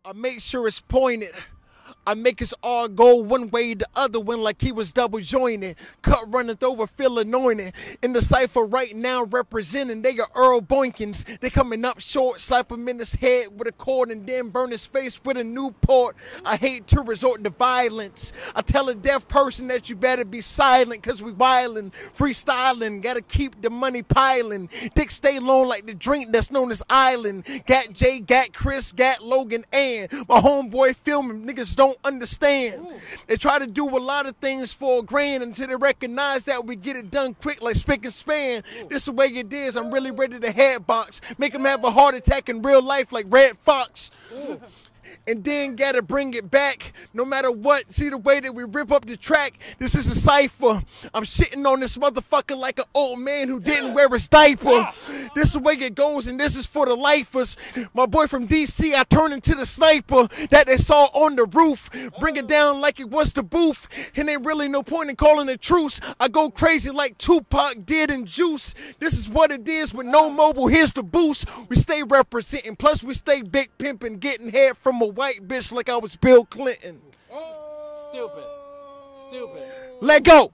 I make sure it's pointed. I make us all go one way, the other one like he was double jointed. Cut runneth over, feel anointed. In the cypher right now representing, they are Earl Boykins. They coming up short, slap him in his head with a cord and then burn his face with a Newport. I hate to resort to violence. I tell a deaf person that you better be silent, cause we wildin', freestyling, gotta keep the money piling. Dick stay long like the drink that's known as Island. Got Jay, got Chris, got Logan, and my homeboy filming. Niggas don't understand. Ooh. They try to do a lot of things for a grand until they recognize that we get it done quick like spick and span. Ooh. This the way it is. I'm really ready to head box. Make them have a heart attack in real life like Red Fox. Ooh. And then gotta bring it back no matter what. See the way that we rip up the track. This is a cipher. I'm shitting on this motherfucker like an old man who didn't wear his diaper. This is the way it goes, and this is for the lifers. My boy from DC, I turn into the sniper that they saw on the roof. Bring it down like it was the booth. And ain't really no point in calling a truce. I go crazy like Tupac did in Juice. This is what it is with no mobile. Here's the boost. We stay representing. Plus we stay big pimping, getting head from a white bitch like I was Bill Clinton. Stupid. Stupid. Let go.